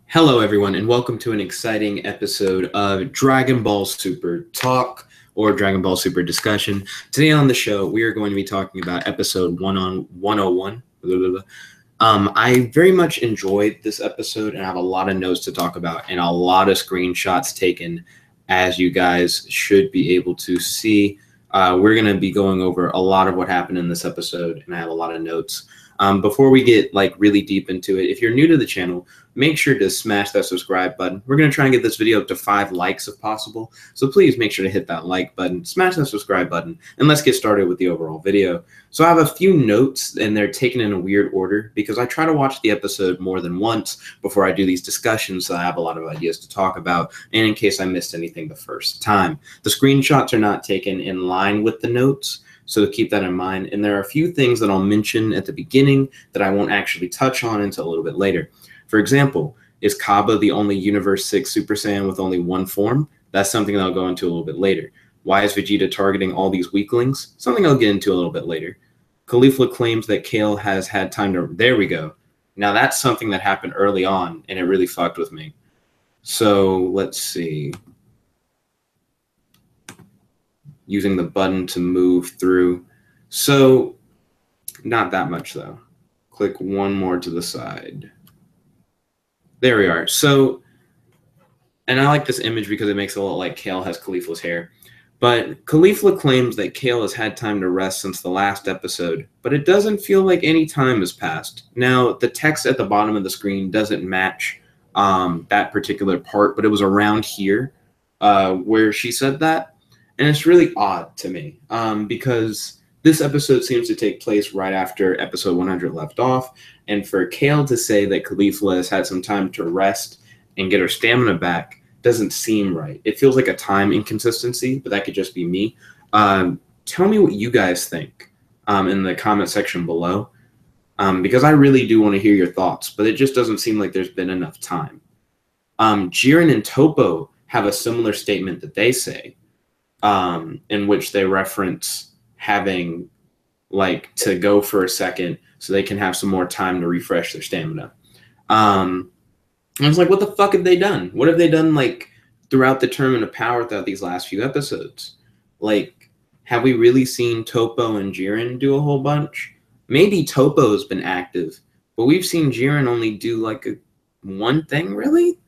Hello, everyone, and welcome to an exciting episode of Dragon Ball Super Talk or Dragon Ball Super Discussion. Today on the show, we are going to be talking about episode 101. I very much enjoyed this episode and I have a lot of notes to talk about and a lot of screenshots taken, as you guys should be able to see. We're going to be going over a lot of what happened in this episode, and I have a lot of notes. Before we get really deep into it, if you're new to the channel, make sure to smash that subscribe button. We're going to try and get this video up to 5 likes if possible. So please make sure to hit that like button, smash that subscribe button, and let's get started with the overall video. So I have a few notes, and they're taken in a weird order because I try to watch the episode more than once before I do these discussions, so I have a lot of ideas to talk about, and in case I missed anything the first time. The screenshots are not taken in line with the notes, so keep that in mind. And there are a few things that I'll mention at the beginning that I won't actually touch on until a little bit later. For example, is Kaba the only Universe 6 Super Saiyan with only one form? That's something that I'll go into a little bit later. Why is Vegeta targeting all these weaklings? Something I'll get into a little bit later. Caulifla claims that Kale has had time to... There we go. Now that's something that happened early on, and it really fucked with me. So let's see. Using the button to move through. So not that much though. Click one more to the side. There we are. So, and I like this image because it makes it look like Kale has Caulifla's hair. But Caulifla claims that Kale has had time to rest since the last episode, but it doesn't feel like any time has passed. Now, the text at the bottom of the screen doesn't match that particular part, but it was around here where she said that. And it's really odd to me because this episode seems to take place right after episode 100 left off. And for Kale to say that Caulifla has had some time to rest and get her stamina back doesn't seem right. It feels like a time inconsistency, but that could just be me. Tell me what you guys think in the comment section below, because I really do want to hear your thoughts, but it just doesn't seem like there's been enough time. Jiren and Toppo have a similar statement that they say, in which they reference having to go for a second so they can have some more time to refresh their stamina. I was like, what the fuck have they done? What have they done throughout the Tournament of Power throughout these last few episodes? Have we really seen Toppo and Jiren do a whole bunch? Maybe Toppo's been active, but we've seen Jiren only do one thing, really?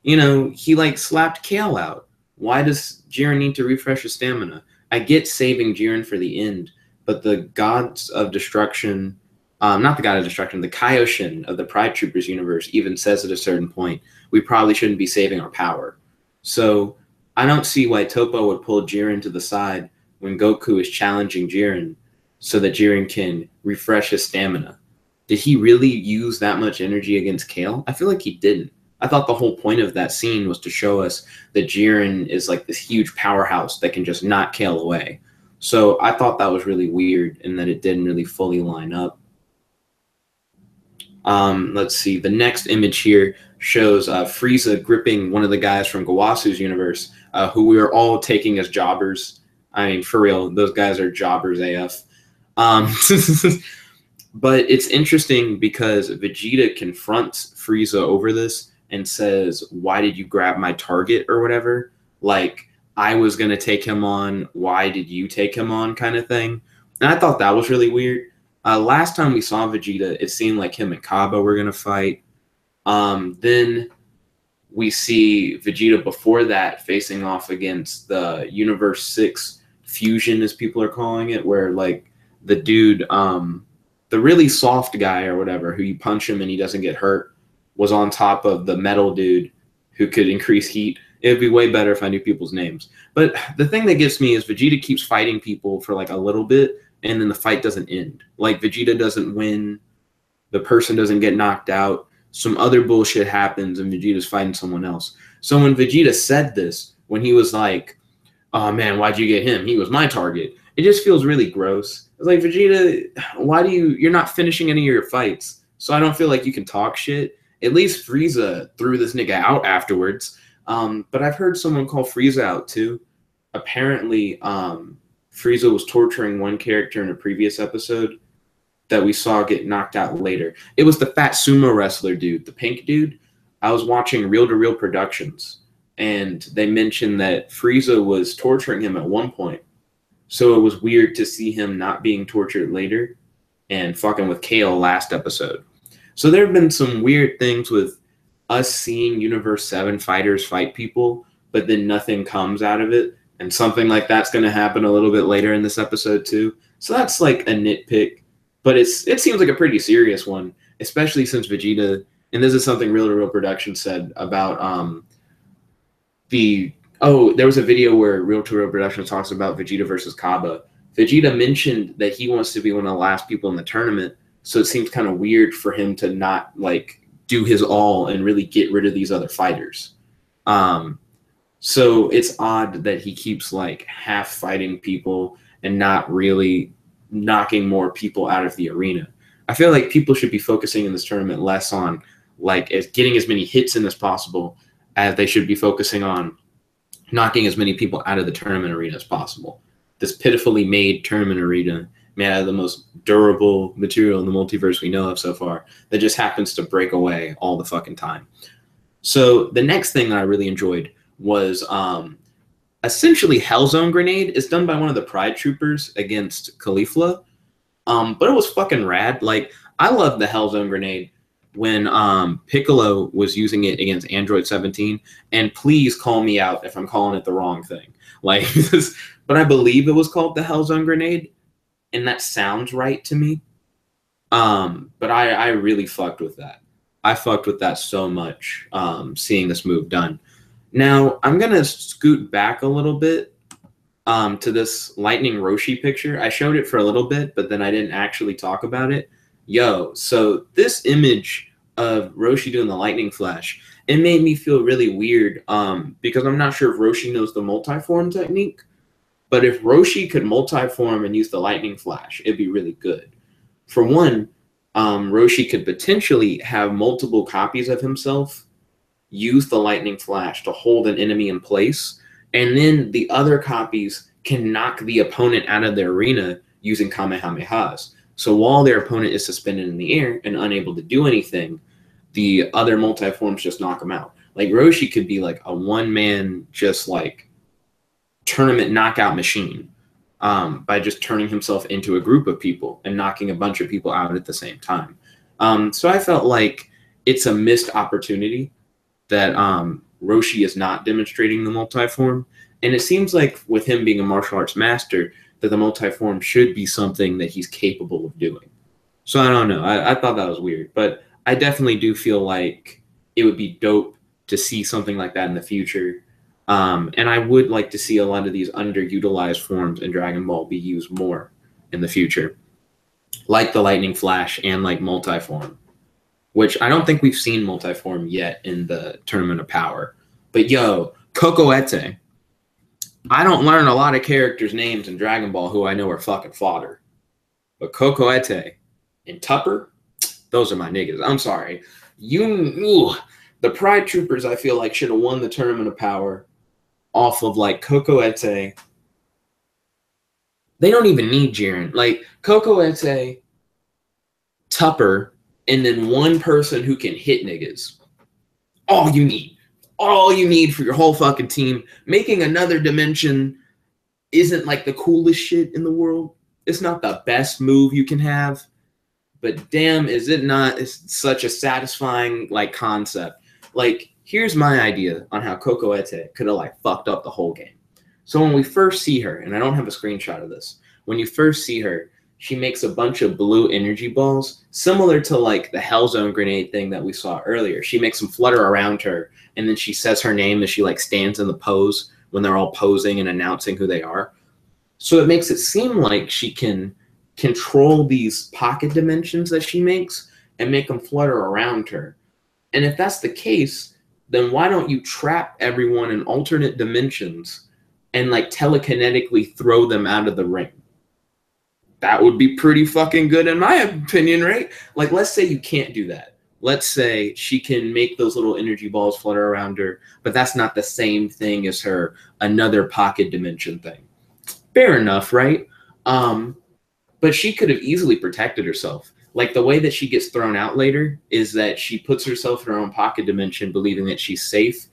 You know, he slapped Kale out. Why does Jiren need to refresh his stamina? I get saving Jiren for the end, but the gods of destruction, not the god of destruction, the Kaioshin of the Pride Troopers universe even says at a certain point, we probably shouldn't be saving our power. So I don't see why Toppo would pull Jiren to the side when Goku is challenging Jiren so that Jiren can refresh his stamina. Did he really use that much energy against Kale? I feel like he didn't. I thought the whole point of that scene was to show us that Jiren is this huge powerhouse that can just knock Kale away. So I thought that was really weird and that it didn't really fully line up. Let's see. The next image here shows Frieza gripping one of the guys from Gawasu's universe, who we are all taking as jobbers. I mean, for real, those guys are jobbers AF. But it's interesting because Vegeta confronts Frieza over this and says, why did you grab my target or whatever? I was going to take him on. Why did you take him on kind of thing? And I thought that was really weird. Last time we saw Vegeta, it seemed like him and Kaba were going to fight. Then we see Vegeta before that facing off against the Universe 6 fusion, as people are calling it, where the dude, the really soft guy or whatever, who you punch him and he doesn't get hurt, was on top of the metal dude who could increase heat. It would be way better if I knew people's names. But the thing that gets me is Vegeta keeps fighting people for a little bit, and then the fight doesn't end. Vegeta doesn't win, the person doesn't get knocked out, some other bullshit happens, and Vegeta's fighting someone else. So when Vegeta said this, when he was like, oh man, why'd you get him? He was my target. It just feels really gross. It's like, Vegeta, why you're not finishing any of your fights, so I don't feel like you can talk shit. At least Frieza threw this nigga out afterwards. But I've heard someone call Frieza out too. Apparently, Frieza was torturing one character in a previous episode that we saw get knocked out later. It was the fat sumo wrestler dude, the pink dude. I was watching reel-to-reel productions, and they mentioned that Frieza was torturing him at one point. So it was weird to see him not being tortured later and fucking with Kale last episode. So there have been some weird things with us seeing Universe 7 fighters fight people, but then nothing comes out of it. And something like that's going to happen a little bit later in this episode too. So that's like a nitpick, but it seems like a pretty serious one, especially since Vegeta, and this is something Real to Real Production said about there was a video where Real to Real Production talks about Vegeta versus Kaba. Vegeta mentioned that he wants to be one of the last people in the tournament, so it seems kind of weird for him to not like do his all and really get rid of these other fighters. So it's odd that he keeps like half fighting people and not really knocking more people out of the arena. I feel like people should be focusing in this tournament less on like getting as many hits in as possible as they should be focusing on knocking as many people out of the tournament arena as possible. This pitifully made tournament arena made out of the most durable material in the multiverse we know of so far that just happens to break away all the fucking time. So the next thing that I really enjoyed was essentially Hellzone Grenade. Is done by one of the Pride Troopers against Caulifla. But it was fucking rad. Like, I love the Hellzone Grenade when Piccolo was using it against Android 17. And please call me out if I'm calling it the wrong thing. Like, but I believe it was called the Hellzone Grenade, and that sounds right to me. But I really fucked with that. I fucked with that so much, seeing this move done. Now, I'm going to scoot back a little bit to this Lightning Roshi picture. I showed it for a little bit, but then I didn't actually talk about it. So this image of Roshi doing the Lightning Flash, it made me feel really weird because I'm not sure if Roshi knows the multiform technique, but if Roshi could multiform and use the Lightning Flash, it'd be really good. For one, Roshi could potentially have multiple copies of himself use the Lightning Flash to hold an enemy in place, and then the other copies can knock the opponent out of their arena using Kamehamehas. So while their opponent is suspended in the air and unable to do anything, the other multiforms just knock them out. Like, Roshi could be like a one-man just like tournament knockout machine by just turning himself into a group of people and knocking a bunch of people out at the same time. So I felt like it's a missed opportunity that Roshi is not demonstrating the multiform. And it seems like with him being a martial arts master, that the multiform should be something that he's capable of doing. So I don't know. I thought that was weird. But I definitely do feel like it would be dope to see something like that in the future. And I would like to see a lot of these underutilized forms in Dragon Ball be used more in the future. Like the Lightning Flash and like multiform, which I don't think we've seen multiform yet in the Tournament of Power. But Cocoette. I don't learn a lot of characters' names in Dragon Ball who I know are fucking fodder. But Cocoette and Tupper, those are my niggas. I'm sorry. The Pride Troopers, I feel like, should have won the Tournament of Power off of, like, Cocoette. They don't even need Jiren. Like, Cocoette, Tupper, and then one person who can hit niggas. All you need. All you need for your whole fucking team. Making another dimension isn't like the coolest shit in the world. It's not the best move you can have. But damn, is it not such a satisfying like concept. Like, here's my idea on how Cocoette could have like fucked up the whole game. So when we first see her, and I don't have a screenshot of this, when you first see her, she makes a bunch of blue energy balls, similar to like the Hellzone Grenade thing that we saw earlier. She makes them flutter around her, and then she says her name as she like stands in the pose when they're all posing and announcing who they are. So it makes it seem like she can control these pocket dimensions that she makes and make them flutter around her. And if that's the case, then why don't you trap everyone in alternate dimensions and like telekinetically throw them out of the ring? That would be pretty fucking good in my opinion, right? Like, let's say you can't do that. Let's say she can make those little energy balls flutter around her, but that's not the same thing as her another pocket dimension thing. Fair enough, right? But she could have easily protected herself. like the way that she gets thrown out later is that she puts herself in her own pocket dimension, believing that she's safe.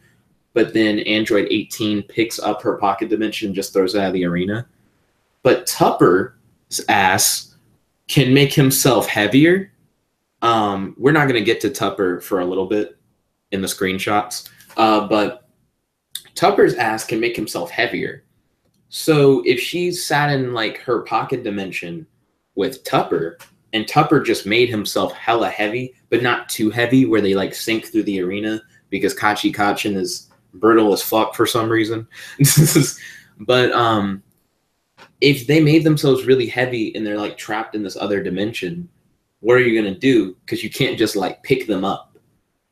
But then Android 18 picks up her pocket dimension and just throws it out of the arena. But Tupper's ass can make himself heavier. We're not going to get to Tupper for a little bit in the screenshots. But Tupper's ass can make himself heavier. So if she sat in like her pocket dimension with Tupper, and Tupper just made himself hella heavy, but not too heavy where they like sink through the arena because Kachi Kachin is brittle as fuck for some reason. But if they made themselves really heavy and they're like trapped in this other dimension, what are you going to do? Because you can't just like pick them up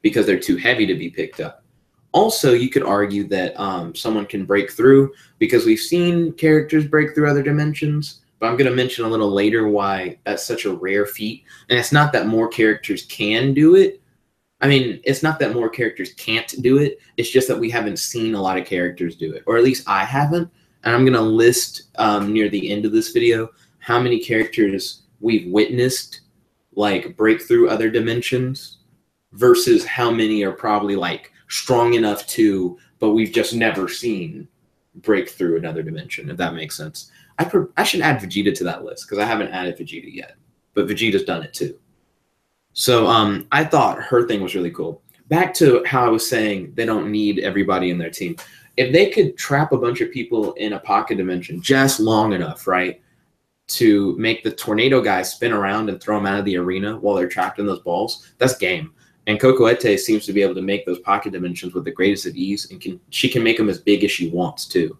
because they're too heavy to be picked up. Also, you could argue that someone can break through because we've seen characters break through other dimensions. But I'm going to mention a little later why that's such a rare feat. And it's not that more characters can do it. I mean, it's not that more characters can't do it. It's just that we haven't seen a lot of characters do it. Or at least I haven't. And I'm going to list near the end of this video how many characters we've witnessed like break through other dimensions versus how many are probably like strong enough to, but we've just never seen break through another dimension, if that makes sense. I should add Vegeta to that list because I haven't added Vegeta yet, but Vegeta's done it too. So I thought her thing was really cool. Back to how I was saying they don't need everybody in their team. If they could trap a bunch of people in a pocket dimension just long enough, right, to make the tornado guy spin around and throw them out of the arena while they're trapped in those balls, that's game. And Cocoette seems to be able to make those pocket dimensions with the greatest of ease, and she can make them as big as she wants too.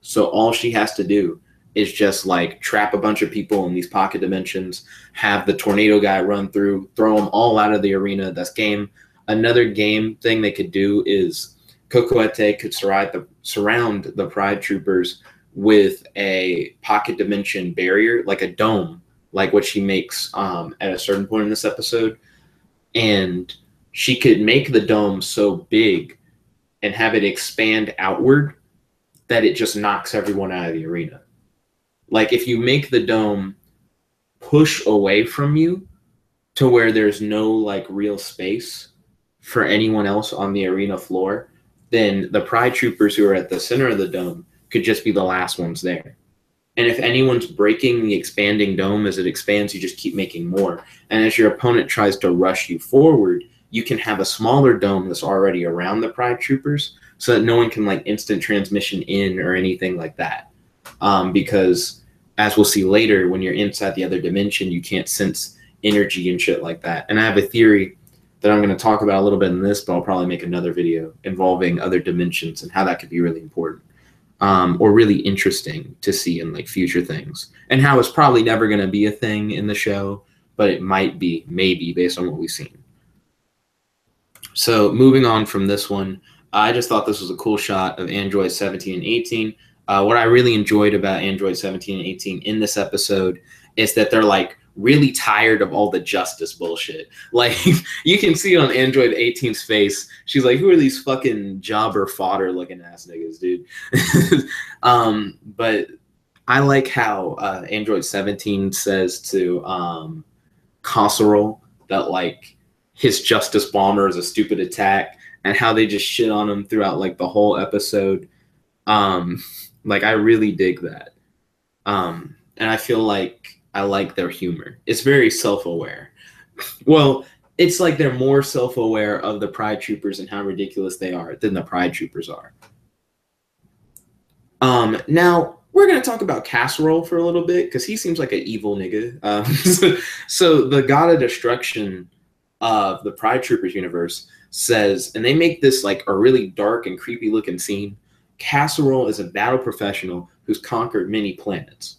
So all she has to do is just like trap a bunch of people in these pocket dimensions, have the tornado guy run through, throw them all out of the arena. That's game. Another game thing they could do is Cocoette could surround the Pride Troopers with a pocket dimension barrier, like a dome, like what she makes at a certain point in this episode. And she could make the dome so big and have it expand outward that it just knocks everyone out of the arena. Like if you make the dome push away from you to where there's no like real space for anyone else on the arena floor, then the Pride Troopers who are at the center of the dome could just be the last ones there. And if anyone's breaking the expanding dome as it expands, you just keep making more. And as your opponent tries to rush you forward, you can have a smaller dome that's already around the Pride Troopers so that no one can like instant transmission in or anything like that. Because as we'll see later, when you're inside the other dimension, you can't sense energy and shit like that. And I have a theory that I'm going to talk about a little bit in this, but I'll probably make another video involving other dimensions and how that could be really important. Or really interesting to see in like future things, and how it's probably never going to be a thing in the show, but it might be, maybe, based on what we've seen. So moving on from this one, I just thought this was a cool shot of Android 17 and 18. What I really enjoyed about Android 17 and 18 in this episode is that they're like really tired of all the justice bullshit. Like you can see on Android 18's face, she's like, who are these fucking jobber fodder looking ass niggas, dude? But I like how Android 17 says to Casserole that like his justice bomber is a stupid attack, and how they just shit on him throughout like the whole episode. Like I really dig that. And I feel like I like their humor. It's very self-aware. Well, it's like they're more self-aware of the Pride Troopers and how ridiculous they are than the Pride Troopers are. Now, we're going to talk about Casserole for a little bit because he seems like an evil nigga. So the God of Destruction of the Pride Troopers universe says, and they make this like a really dark and creepy looking scene, Casserole is a battle professional who's conquered many planets.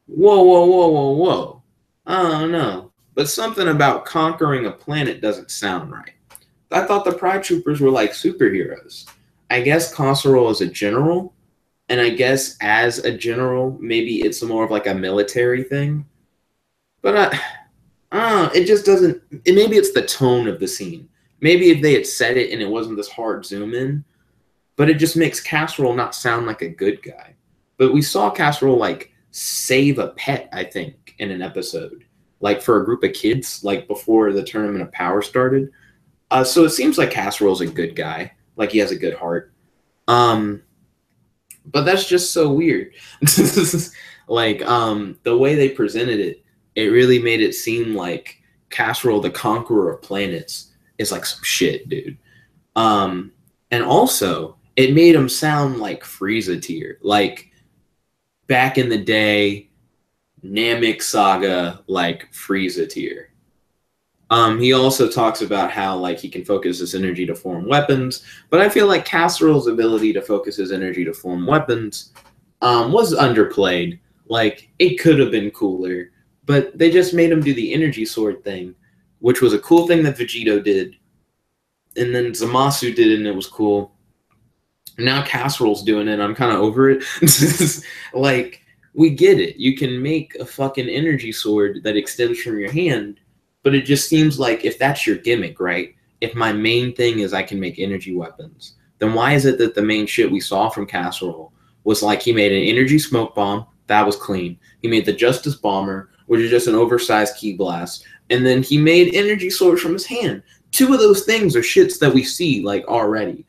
Whoa, whoa, whoa, whoa, whoa. I don't know. But something about conquering a planet doesn't sound right. I thought the Pride Troopers were like superheroes. I guess Casserole is a general, and I guess as a general, maybe it's more of like a military thing. But it just doesn't, maybe it's the tone of the scene. Maybe if they had said it and it wasn't this hard zoom in, but it just makes Casserole not sound like a good guy. But we saw Casserole like save a pet, I think, in an episode. like for a group of kids, like before the Tournament of Power started. So it seems like Casserole's a good guy, like he has a good heart. But that's just so weird. Like the way they presented it, it really made it seem like Casserole, the conqueror of planets, is like some shit, dude. And also it made him sound like Frieza tier, like back in the day, Namek Saga, like Frieza tier. He also talks about how like he can focus his energy to form weapons, but I feel like Casserole's ability to focus his energy to form weapons was underplayed. Like it could have been cooler, but they just made him do the energy sword thing, which was a cool thing that Vegito did, and then Zamasu did it, and it was cool. Now Casserole's doing it. I'm kind of over it. Like we get it. You can make a fucking energy sword that extends from your hand. But it just seems like if that's your gimmick, right? If my main thing is I can make energy weapons, then why is it that the main shit we saw from Casserole was like he made an energy smoke bomb, that was clean. He made the Justice Bomber, which is just an oversized key blast, and then he made energy swords from his hand. Two of those things are shits that we see like already.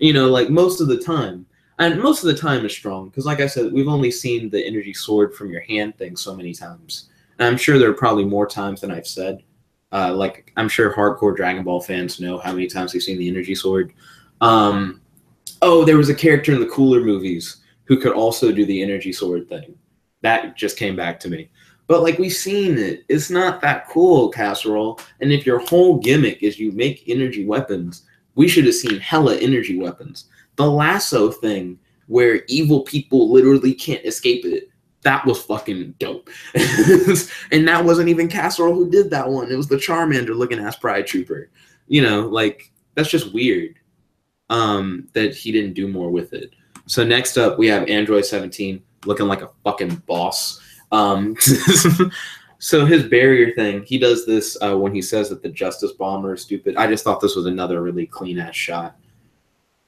You know, like most of the time. And most of the time is strong, because like I said, we've only seen the energy sword from your hand thing so many times. And I'm sure there are probably more times than I've said. Like, I'm sure hardcore Dragon Ball fans know how many times they've seen the energy sword. Oh, there was a character in the Cooler movies who could also do the energy sword thing. That just came back to me. But, like, we've seen it. It's not that cool, Casserole. And if your whole gimmick is you make energy weapons, we should have seen hella energy weapons. The lasso thing, where evil people literally can't escape it, that was fucking dope. And that wasn't even Casserole who did that one. It was the Charmander looking ass Pride Trooper. You know, like, that's just weird that he didn't do more with it. So next up, we have Android 17 looking like a fucking boss. So his barrier thing, he does this when he says that the Justice Bomber is stupid. I just thought this was another really clean-ass shot.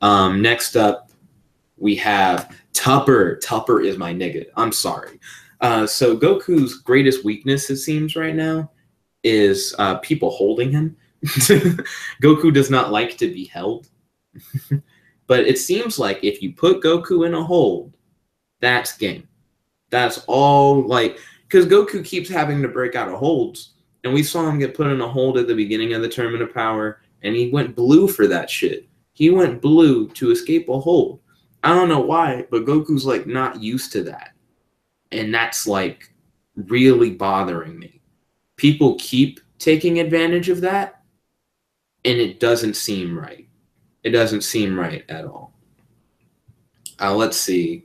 Next up, we have Tupper. Tupper is my nigga. I'm sorry. So Goku's greatest weakness, it seems right now, is people holding him. Goku does not like to be held. But it seems like if you put Goku in a hold, that's game. That's all, like, because Goku keeps having to break out of holds. And we saw him get put in a hold at the beginning of the Tournament of Power, and he went blue for that shit. He went blue to escape a hold. I don't know why, but Goku's like not used to that. And that's like really bothering me. People keep taking advantage of that, and it doesn't seem right. It doesn't seem right at all. Let's see.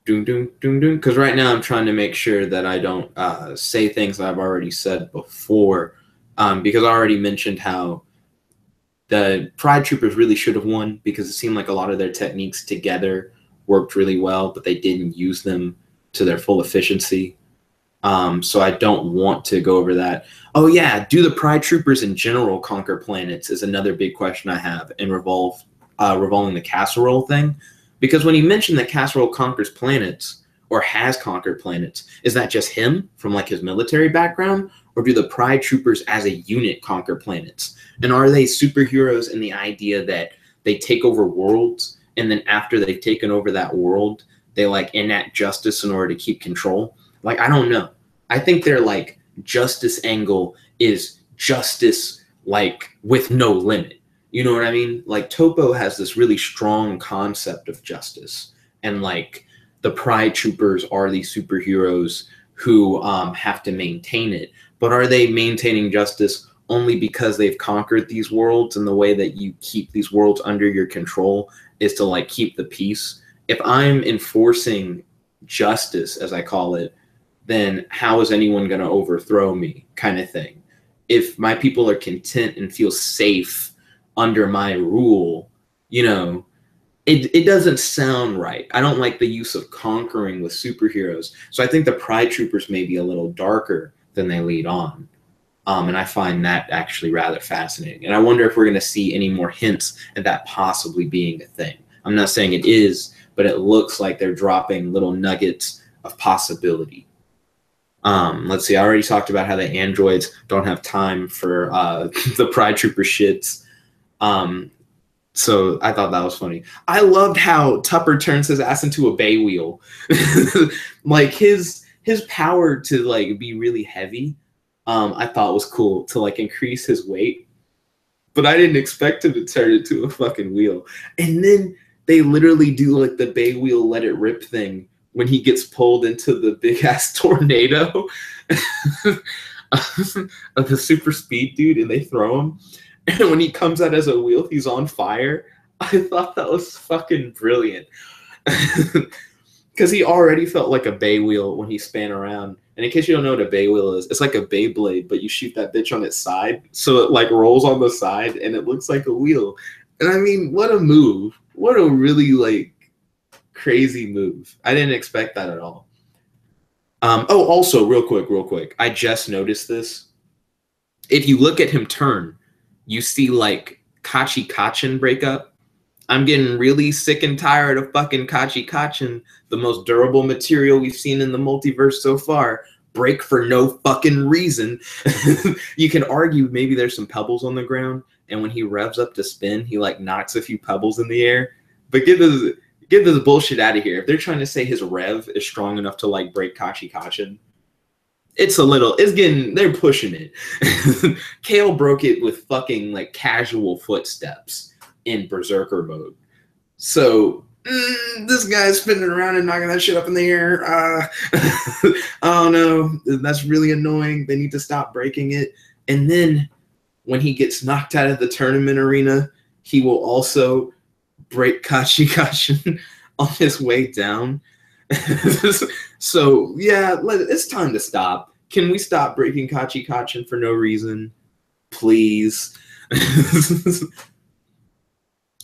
Because right now I'm trying to make sure that I don't say things that I've already said before. Because I already mentioned how the Pride Troopers really should have won, because it seemed like a lot of their techniques together worked really well, but they didn't use them to their full efficiency. So I don't want to go over that. Oh yeah, do the Pride Troopers in general conquer planets is another big question I have in revolving the Casserole thing. Because when you mentioned that Casserole conquers planets, or has conquered planets, is that just him from like his military background? Or do the Pride Troopers as a unit conquer planets? And are they superheroes in the idea that they take over worlds, and then after they've taken over that world, they like enact justice in order to keep control? Like, I don't know. I think their like justice angle is justice like with no limit. You know what I mean? Like Topo has this really strong concept of justice, and like the Pride Troopers are these superheroes who have to maintain it. But are they maintaining justice only because they've conquered these worlds, and the way that you keep these worlds under your control is to like keep the peace? If I'm enforcing justice, as I call it, then how is anyone going to overthrow me, kind of thing? If my people are content and feel safe under my rule, you know, it doesn't sound right. I don't like the use of conquering with superheroes. So I think the Pride Troopers may be a little darker than they lead on. And I find that actually rather fascinating. And I wonder if we're going to see any more hints at that possibly being a thing. I'm not saying it is, but it looks like they're dropping little nuggets of possibility. Let's see. I already talked about how the androids don't have time for the Pride Trooper shits. So I thought that was funny. I loved how Tupper turns his ass into a bay wheel. Like his power to like be really heavy, I thought was cool to like increase his weight. But I didn't expect him to turn into a fucking wheel. And then they literally do like the bay wheel let it rip thing when he gets pulled into the big ass tornado of the super speed dude, and they throw him. And when he comes out as a wheel, he's on fire. I thought that was fucking brilliant. Because he already felt like a bay wheel when he span around. And in case you don't know what a bay wheel is, it's like a Beyblade, but you shoot that bitch on its side. So it like rolls on the side and it looks like a wheel. And I mean, what a move. What a really like crazy move. I didn't expect that at all. Oh, also real quick. I just noticed this. If you look at him turn, you see like Kachi Kachin break up. I'm getting really sick and tired of fucking Kachi Kachin, the most durable material we've seen in the multiverse so far, break for no fucking reason. You can argue maybe there's some pebbles on the ground, and when he revs up to spin, he like knocks a few pebbles in the air. But get this bullshit out of here. If they're trying to say his rev is strong enough to like break Kachi Kachin, they're pushing it. Kale broke it with fucking like casual footsteps in Berserker mode. So this guy's spinning around and knocking that shit up in the air. I don't know. That's really annoying. They need to stop breaking it. And then when he gets knocked out of the tournament arena, he will also break Kachi Kachin on his way down. So yeah, it's time to stop. Can we stop breaking Kachi Kachin for no reason? Please.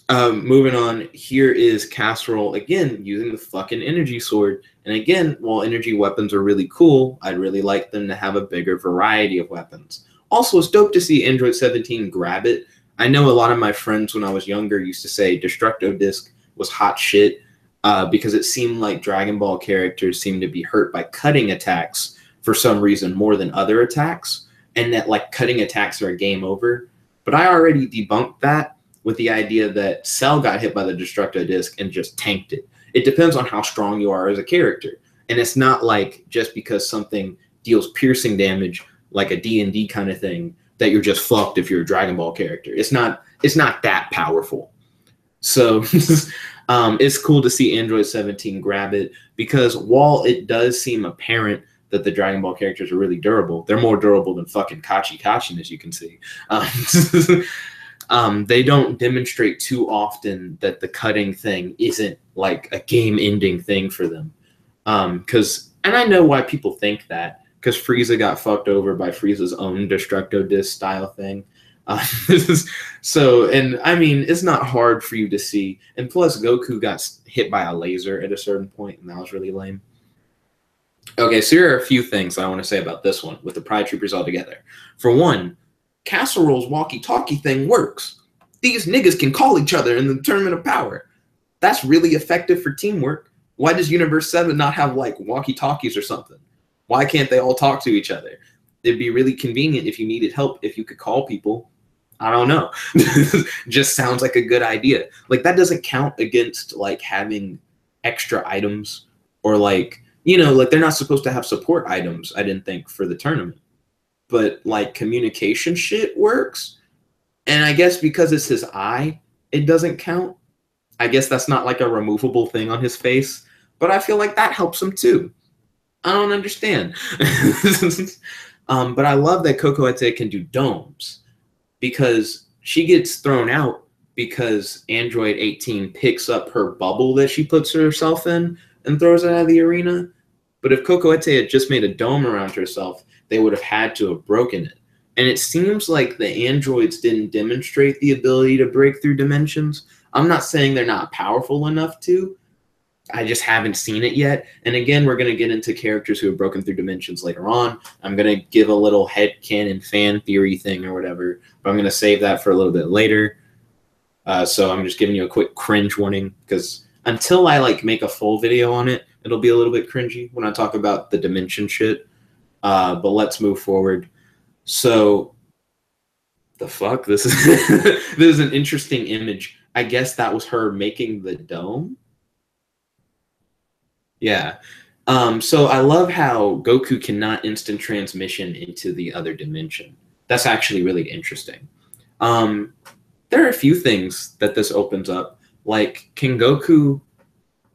Moving on, here is Casserole again using the fucking energy sword. And again, while energy weapons are really cool, I'd really like them to have a bigger variety of weapons. Also, it's dope to see Android 17 grab it. I know a lot of my friends when I was younger used to say Destructo Disc was hot shit because it seemed like Dragon Ball characters seemed to be hurt by cutting attacks for some reason more than other attacks, and that like cutting attacks are a game over. But I already debunked that with the idea that Cell got hit by the Destructo Disc and just tanked it. It depends on how strong you are as a character. And it's not like just because something deals piercing damage, like a D&D kind of thing, that you're just fucked if you're a Dragon Ball character. It's not that powerful. So it's cool to see Android 17 grab it, because while it does seem apparent that the Dragon Ball characters are really durable, they're more durable than fucking Kachi Kachin, as you can see. They don't demonstrate too often that the cutting thing isn't like a game-ending thing for them. And I know why people think that, because Frieza got fucked over by Frieza's own Destructo Disc style thing. So, and I mean, it's not hard for you to see. And plus, Goku got hit by a laser at a certain point, and that was really lame. Okay, so here are a few things I want to say about this one with the Pride Troopers all together. For one, Casserole's walkie-talkie thing works. These niggas can call each other in the Tournament of Power. That's really effective for teamwork. Why does Universe 7 not have, like, walkie-talkies or something? Why can't they all talk to each other? It'd be really convenient if you needed help, if you could call people. I don't know. Just sounds like a good idea. Like, that doesn't count against, like, having extra items or, like, you know, like, they're not supposed to have support items, I didn't think, for the tournament. But like communication shit works. And I guess because it's his eye, it doesn't count. I guess that's not like a removable thing on his face, but I feel like that helps him too. I don't understand. But I love that Cocoette can do domes, because she gets thrown out because Android 18 picks up her bubble that she puts herself in and throws it out of the arena. But if Cocoette had just made a dome around herself, they would have had to have broken it. And it seems like the androids didn't demonstrate the ability to break through dimensions. I'm not saying they're not powerful enough to. I just haven't seen it yet. And again, we're going to get into characters who have broken through dimensions later on. I'm going to give a little headcanon fan theory thing or whatever, but I'm going to save that for a little bit later. So I'm just giving you a quick cringe warning, because until I like make a full video on it, it'll be a little bit cringy when I talk about the dimension shit. But let's move forward. So, the fuck? This is this is an interesting image. I guess that was her making the dome. Yeah. So I love how Goku cannot instant transmission into the other dimension. That's actually really interesting. Um, there are a few things that this opens up. Like, can Goku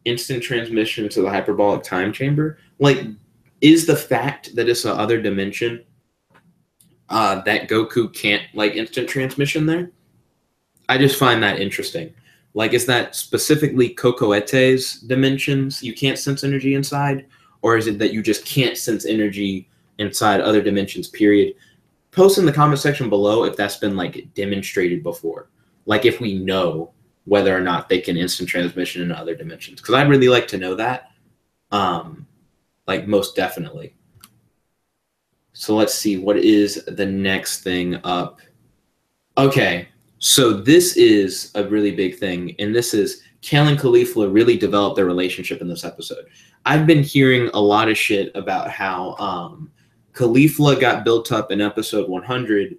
instant transmission to the hyperbolic time chamber? Like, is the fact that it's the other dimension that Goku can't like instant transmission there? I just find that interesting. Like, is that specifically Cocoete's dimensions you can't sense energy inside? Or is it that you just can't sense energy inside other dimensions, period? Post in the comment section below if that's been like demonstrated before. Like if we know whether or not they can instant transmission in other dimensions. Because I'd really like to know that. Like most definitely. So let's see, what is the next thing up? Okay. So this is a really big thing, and this is Kale and Caulifla really developed their relationship in this episode. I've been hearing a lot of shit about how Caulifla got built up in episode 100,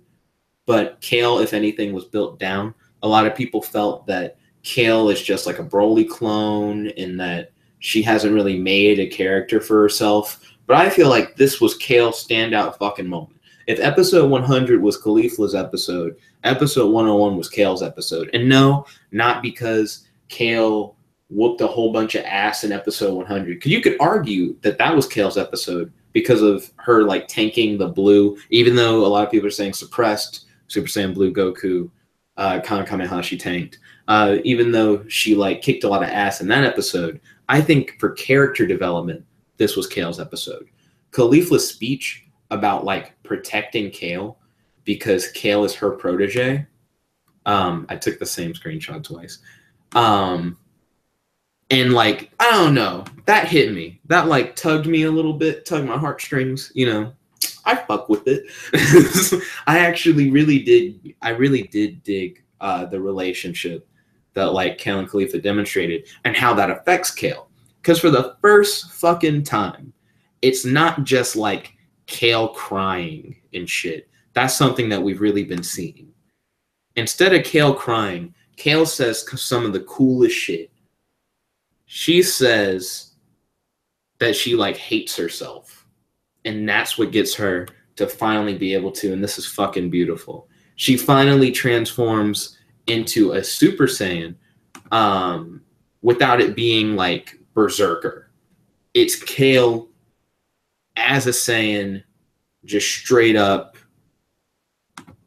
but Kale, if anything, was built down. A lot of people felt that Kale is just like a Broly clone and that she hasn't really made a character for herself. But I feel like this was Kale's standout fucking moment. If episode 100 was Caulifla's episode, episode 101 was Kale's episode. And no, not because Kale whooped a whole bunch of ass in episode 100. Because you could argue that that was Kale's episode because of her like tanking the blue, even though a lot of people are saying suppressed Super Saiyan Blue Goku Kamehameha she tanked. Even though she like kicked a lot of ass in that episode, I think for character development, this was Kale's episode. Caulifla's speech about like protecting Kale because Kale is her protege. I took the same screenshot twice. And like, I don't know, that hit me. That like tugged me a little bit, tugged my heartstrings, you know. I fuck with it. I really did dig the relationship that like Kale and Caulifla demonstrated and how that affects Kale. Because for the first fucking time, it's not just like Kale crying and shit. That's something that we've really been seeing. Instead of Kale crying, Kale says some of the coolest shit. She says that she like hates herself. And that's what gets her to finally be able to, and this is fucking beautiful. She finally transforms into a Super Saiyan without it being like Berserker. It's Kale as a Saiyan, just straight up,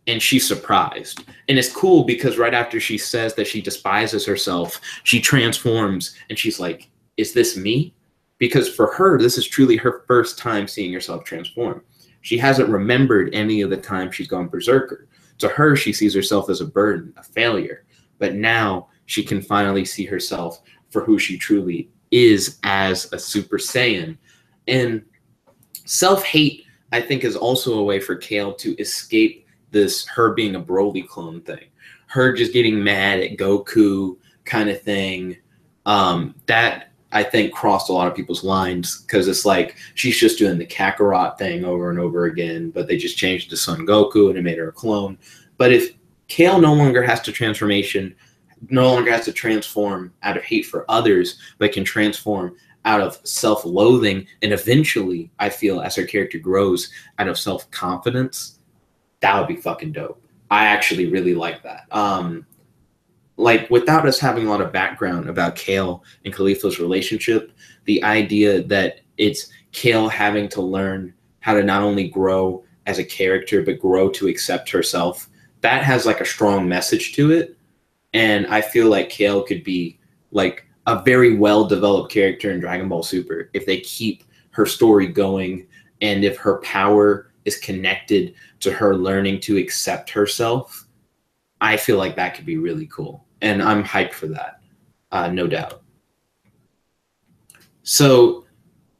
and she's surprised. And it's cool because right after she says that she despises herself, she transforms and she's like, is this me? Because for her, this is truly her first time seeing herself transform. She hasn't remembered any of the time she's gone Berserker. To her, she sees herself as a burden, a failure. But now she can finally see herself for who she truly is as a Super Saiyan. And self-hate, I think, is also a way for Kale to escape this her being a Broly clone thing. Her just getting mad at Goku kind of thing. That, I think, crossed a lot of people's lines because it's like she's just doing the Kakarot thing over and over again, but they just changed to Son Goku and it made her a clone. But if Kale no longer has to transform out of hate for others, but can transform out of self-loathing, and eventually, I feel, as her character grows, out of self-confidence, that would be fucking dope. I actually really like that. Like, without us having a lot of background about Kale and Caulifla's relationship, the idea that it's Kale having to learn how to not only grow as a character, but grow to accept herself, that has like a strong message to it. And I feel like Kale could be like a very well-developed character in Dragon Ball Super if they keep her story going and if her power is connected to her learning to accept herself. I feel like that could be really cool. And I'm hyped for that, no doubt. So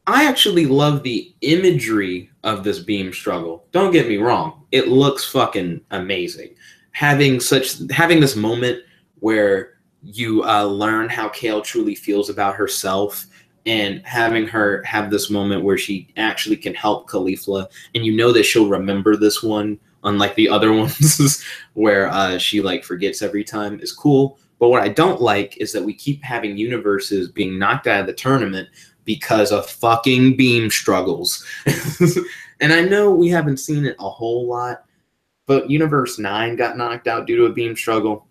I actually love the imagery of this beam struggle. Don't get me wrong. It looks fucking amazing. Having this moment where you learn how Kale truly feels about herself and having her have this moment where she actually can help Caulifla, and you know that she'll remember this one, unlike the other ones where she like forgets every time, is cool. But what I don't like is that we keep having universes being knocked out of the tournament because of fucking beam struggles. And I know we haven't seen it a whole lot, but Universe 9 got knocked out due to a beam struggle.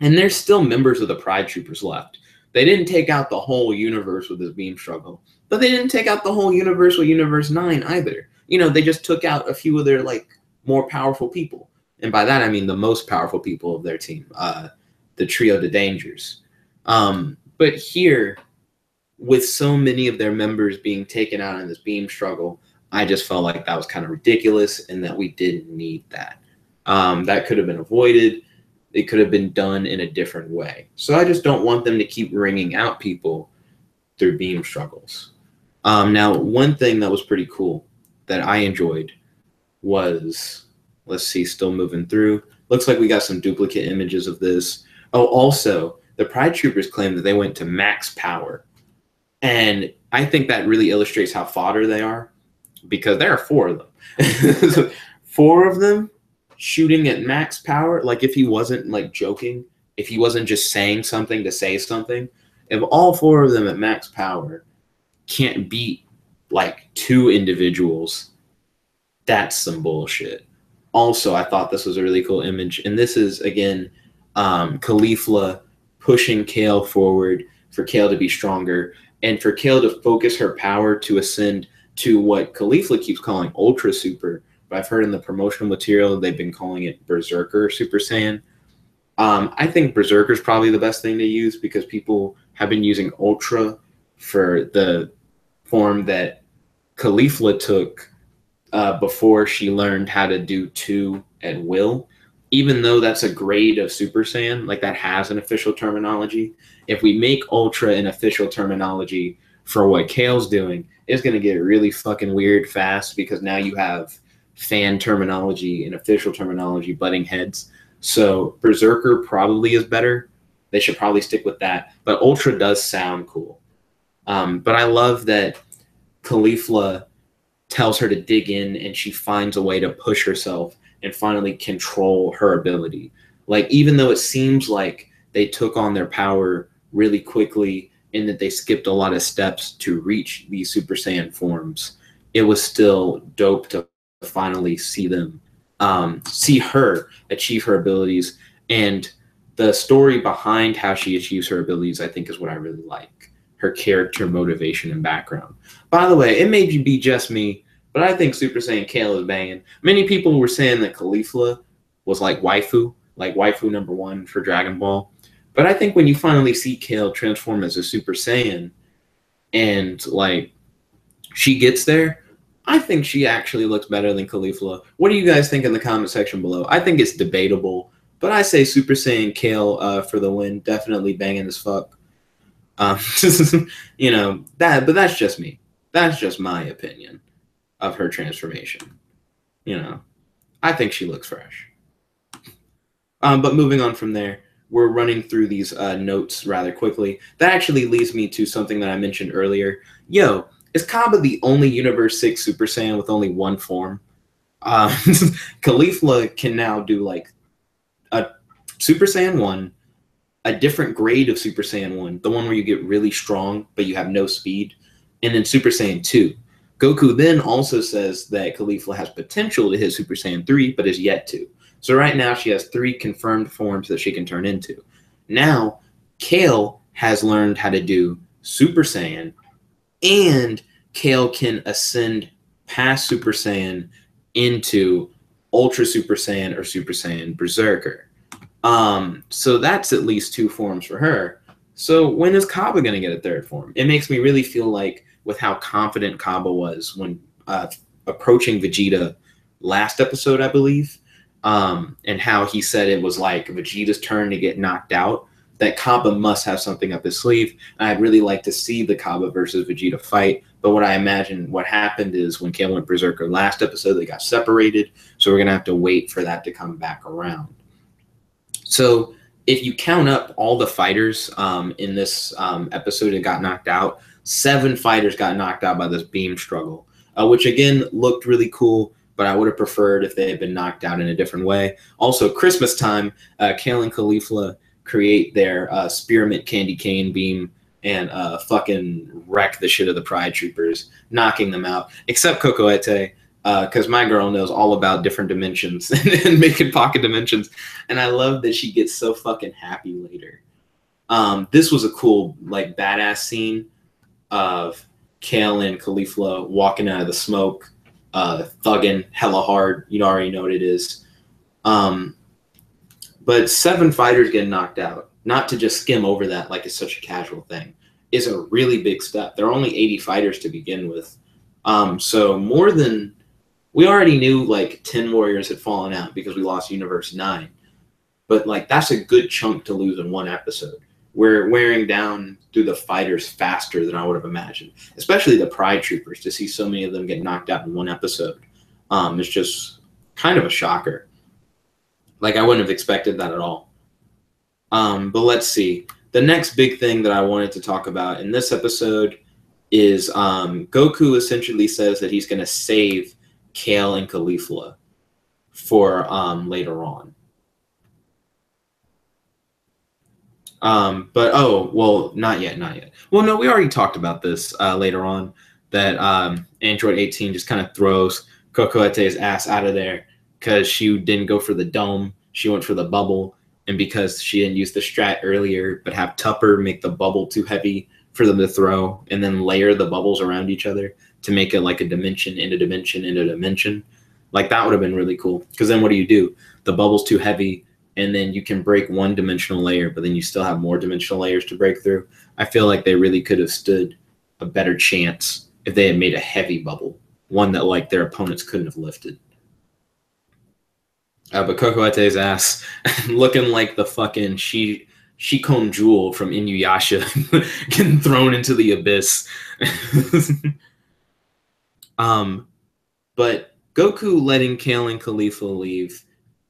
And there's still members of the Pride Troopers left. They didn't take out the whole universe with this beam struggle, but they didn't take out the whole universe with Universe 9 either. You know, they just took out a few of their like more powerful people. And by that I mean the most powerful people of their team, the Trio de Dangers. But here, with so many of their members being taken out in this beam struggle, I just felt like that was kind of ridiculous and that we didn't need that. That could have been avoided. It could have been done in a different way. So I just don't want them to keep wringing out people through beam struggles. Now, one thing that was pretty cool that I enjoyed was, let's see, still moving through. Looks like we got some duplicate images of this. Oh, also, the Pride Troopers claim that they went to max power. And I think that really illustrates how fodder they are, because there are 4 of them. 4 of them shooting at max power. Like, if he wasn't like joking, if he wasn't just saying something to say something, if all 4 of them at max power can't beat like 2 individuals, that's some bullshit. Also, I thought this was a really cool image, and this is again Caulifla pushing Kale forward for Kale to be stronger and for Kale to focus her power to ascend to what Caulifla keeps calling Ultra Super. But I've heard in the promotional material they've been calling it Berserker Super Saiyan. I think Berserker is probably the best thing to use because people have been using Ultra for the form that Caulifla took before she learned how to do 2 at will. Even though that's a grade of Super Saiyan, like that has an official terminology, if we make Ultra an official terminology for what Kale's doing, it's going to get really fucking weird fast because now you have fan terminology and official terminology butting heads. So Berserker probably is better. They should probably stick with that. But Ultra does sound cool. But I love that Caulifla tells her to dig in and she finds a way to push herself and finally control her ability. Like, even though it seems like they took on their power really quickly and that they skipped a lot of steps to reach these Super Saiyan forms, it was still dope to finally see them, see her achieve her abilities. And the story behind how she achieves her abilities, I think, is what I really like. Her character motivation and background. By the way, it may be just me, but I think Super Saiyan Kale is banging. Many people were saying that Caulifla was like waifu number 1 for Dragon Ball. But I think when you finally see Kale transform as a Super Saiyan and like she gets there, I think she actually looks better than Caulifla. What do you guys think in the comment section below? I think it's debatable, but I say Super Saiyan Kale for the win. Definitely banging as fuck. You know, but that's just me. That's just my opinion of her transformation. You know, I think she looks fresh. But moving on from there, we're running through these notes rather quickly. That actually leads me to something that I mentioned earlier. Yo, is Kaba the only Universe 6 Super Saiyan with only 1 form? Caulifla can now do like a Super Saiyan 1, a different grade of Super Saiyan 1, the one where you get really strong but you have no speed, and then Super Saiyan 2. Goku then also says that Caulifla has potential to hit Super Saiyan 3, but is yet to. So right now she has 3 confirmed forms that she can turn into. Now, Kale has learned how to do Super Saiyan, and Kale can ascend past Super Saiyan into Ultra Super Saiyan or Super Saiyan Berserker. So that's at least 2 forms for her. So when is Kaba going to get a 3rd form? It makes me really feel like, with how confident Kaba was when approaching Vegeta last episode, I believe, and how he said it was like Vegeta's turn to get knocked out, that Kaba must have something up his sleeve. And I'd really like to see the Kaba versus Vegeta fight. But what I imagine what happened is when Kale went Berserker last episode, they got separated. So we're going to have to wait for that to come back around. So if you count up all the fighters in this episode that got knocked out, 7 fighters got knocked out by this beam struggle, which again looked really cool, but I would have preferred if they had been knocked out in a different way. Also, Christmas time, Kale and Caulifla create their spearmint candy cane beam and fucking wreck the shit of the Pride Troopers, knocking them out, except Cocoette, because my girl knows all about different dimensions and making pocket dimensions, and I love that she gets so fucking happy later. This was a cool, like, badass scene of Kale and Caulifla walking out of the smoke, thugging hella hard. You already know what it is. But 7 fighters getting knocked out, not to just skim over that like it's such a casual thing, is a really big step. There are only 80 fighters to begin with. So more than, we already knew like 10 warriors had fallen out because we lost Universe 9. But like that's a good chunk to lose in one episode. We're wearing down through the fighters faster than I would have imagined, especially the Pride Troopers. To see so many of them get knocked out in one episode is just kind of a shocker. Like, I wouldn't have expected that at all. But let's see. The next big thing that I wanted to talk about in this episode is Goku essentially says that he's going to save Kale and Caulifla for later on. But, oh, well, not yet. Well, no, we already talked about this later on, that Android 18 just kind of throws Cocoette's ass out of there because she didn't go for the dome. She went for the bubble. And because she didn't use the strat earlier, but have Tupper make the bubble too heavy for them to throw and then layer the bubbles around each other to make it like a dimension in a dimension in a dimension. Like, that would have been really cool. Because then what do? The bubble's too heavy, and then you can break one dimensional layer, but then you still have more dimensional layers to break through. I feel like they really could have stood a better chance if they had made a heavy bubble, one that like their opponents couldn't have lifted. But Cocoette's ass looking like the fucking Shikon Jewel from Inuyasha getting thrown into the abyss. But Goku letting Kale and Caulifla leave,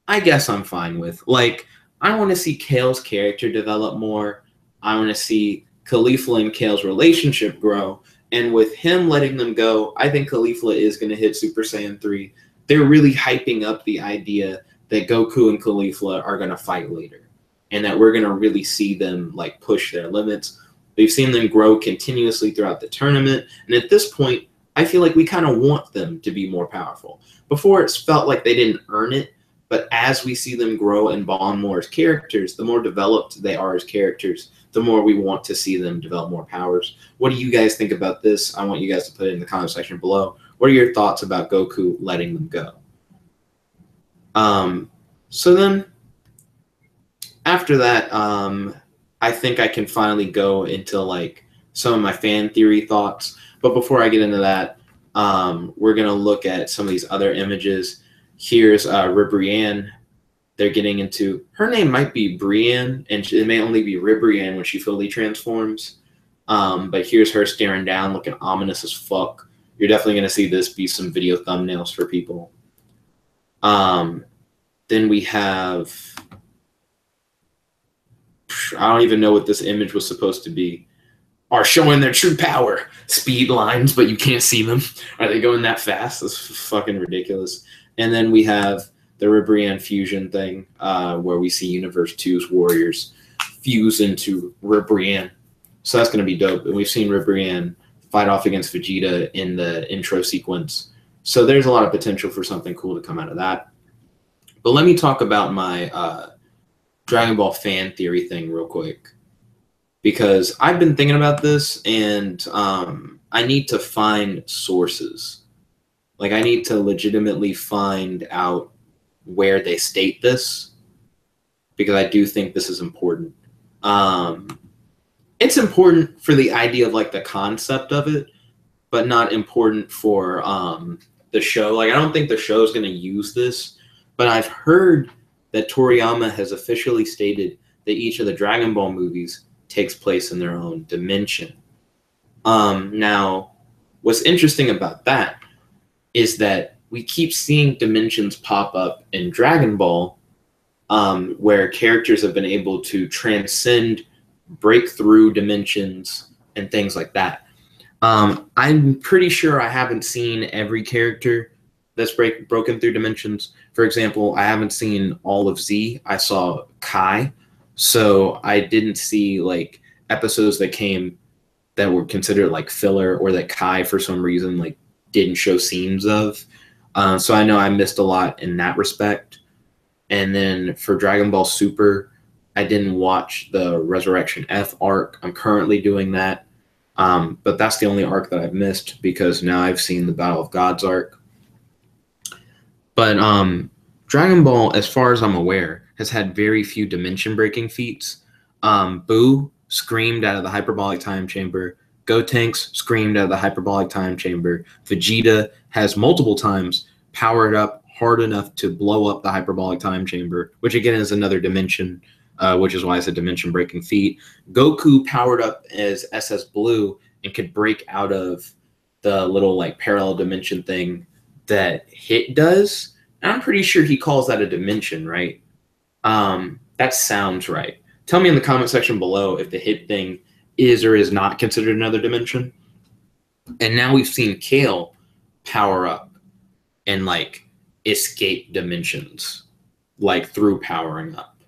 I guess I'm fine with. Like, I want to see Kale's character develop more. I want to see Caulifla and Kale's relationship grow. And with him letting them go, I think Caulifla is going to hit Super Saiyan 3. They're really hyping up the idea that Goku and Caulifla are going to fight later, and that we're going to really see them like push their limits. We've seen them grow continuously throughout the tournament, and at this point, I feel like we kind of want them to be more powerful. Before, it's felt like they didn't earn it, but as we see them grow and bond more as characters, the more developed they are as characters, the more we want to see them develop more powers. What do you guys think about this? I want you guys to put it in the comment section below. What are your thoughts about Goku letting them go? So then after that, I think I can finally go into like some of my fan theory thoughts. But before I get into that, we're going to look at some of these other images. Here's Ribrianne. They're getting into, her name might be Brienne, and it may only be Ribrianne when she fully transforms. But here's her staring down, looking ominous as fuck. You're definitely going to see this be some video thumbnails for people. Then we have, I don't even know what this image was supposed to be. Are showing their true power. Speed lines, but you can't see them. Are they going that fast? That's fucking ridiculous. And then we have the Ribrianne fusion thing, where we see Universe 2's warriors fuse into Ribrianne. So that's going to be dope. And we've seen Ribrianne fight off against Vegeta in the intro sequence. So there's a lot of potential for something cool to come out of that. But let me talk about my Dragon Ball fan theory thing real quick. Because I've been thinking about this, and I need to find sources. Like, I need to legitimately find out where they state this, because I do think this is important. It's important for the idea of, like, the concept of it, but not important for the show. Like, I don't think the show is going to use this, but I've heard that Toriyama has officially stated that each of the Dragon Ball movies takes place in their own dimension. Now, what's interesting about that is that we keep seeing dimensions pop up in Dragon Ball, where characters have been able to transcend, break through dimensions, and things like that. I'm pretty sure I haven't seen every character that's broken through dimensions. For example, I haven't seen all of Z. I saw Kai, so I didn't see like episodes that came that were considered like filler, or that Kai for some reason like didn't show scenes of. So I know I missed a lot in that respect. And then for Dragon Ball Super, I didn't watch the Resurrection F arc. I'm currently doing that. But that's the only arc that I've missed, because now I've seen the Battle of Gods arc. But Dragon Ball, as far as I'm aware, has had very few dimension breaking feats. Boo screamed out of the hyperbolic time chamber. Gotenks screamed out of the hyperbolic time chamber. Vegeta has multiple times powered up hard enough to blow up the hyperbolic time chamber, which again is another dimension, which is why it's a dimension breaking feat. Goku powered up as SS Blue and could break out of the little like parallel dimension thing that Hit does. And I'm pretty sure he calls that a dimension, right? That sounds right. Tell me in the comment section below if the Hit thing is or is not considered another dimension. And now we've seen Kale power up and like escape dimensions, like through powering up.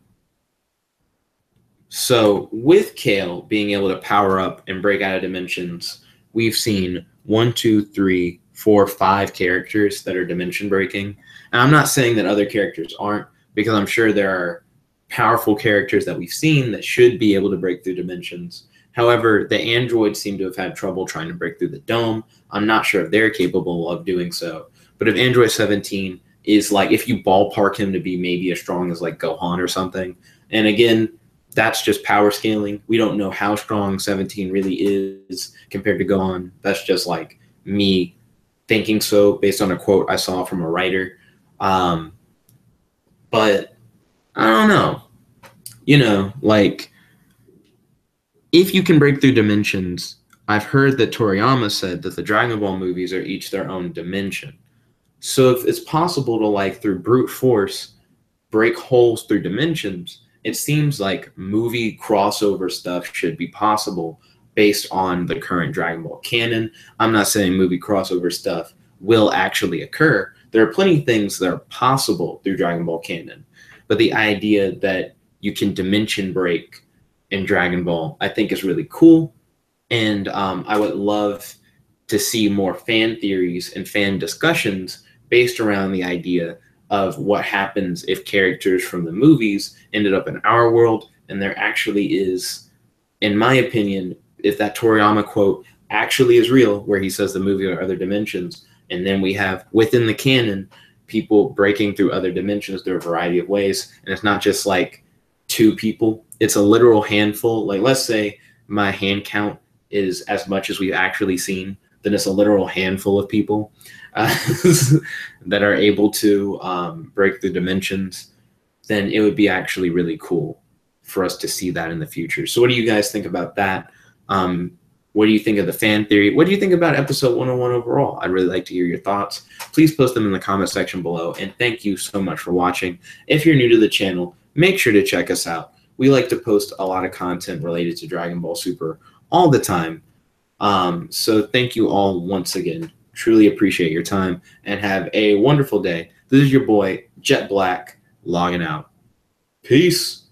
So with Kale being able to power up and break out of dimensions, we've seen 1, 2, 3, 4, 5 characters that are dimension breaking. And I'm not saying that other characters aren't, because I'm sure there are powerful characters that we've seen that should be able to break through dimensions. However, the androids seem to have had trouble trying to break through the dome. I'm not sure if they're capable of doing so. But if Android 17 is like, if you ballpark him to be maybe as strong as like Gohan or something, and again, that's just power scaling. We don't know how strong 17 really is compared to Gohan. That's just like me thinking so based on a quote I saw from a writer. But I don't know. You know, like, if you can break through dimensions, I've heard that Toriyama said that the Dragon Ball movies are each their own dimension. So if it's possible to, like, through brute force, break holes through dimensions, it seems like movie crossover stuff should be possible based on the current Dragon Ball canon. I'm not saying movie crossover stuff will actually occur. There are plenty of things that are possible through Dragon Ball canon. But the idea that you can dimension break in Dragon Ball, I think is really cool. And I would love to see more fan theories and fan discussions based around the idea of what happens if characters from the movies ended up in our world, and there actually is, in my opinion, if that Toriyama quote actually is real, where he says the movie are other dimensions, and then we have within the canon people breaking through other dimensions through a variety of ways, and it's not just like 2 people, it's a literal handful. Like, let's say my hand count is as much as we've actually seen, then it's a literal handful of people that are able to break the dimensions. Then it would be actually really cool for us to see that in the future. So what do you guys think about that? What do you think of the fan theory? What do you think about episode 101 overall? I'd really like to hear your thoughts. Please post them in the comment section below. And thank you so much for watching. If you're new to the channel, make sure to check us out. We like to post a lot of content related to Dragon Ball Super all the time. So thank you all once again. Truly appreciate your time and have a wonderful day. This is your boy, Jet Black, logging out. Peace.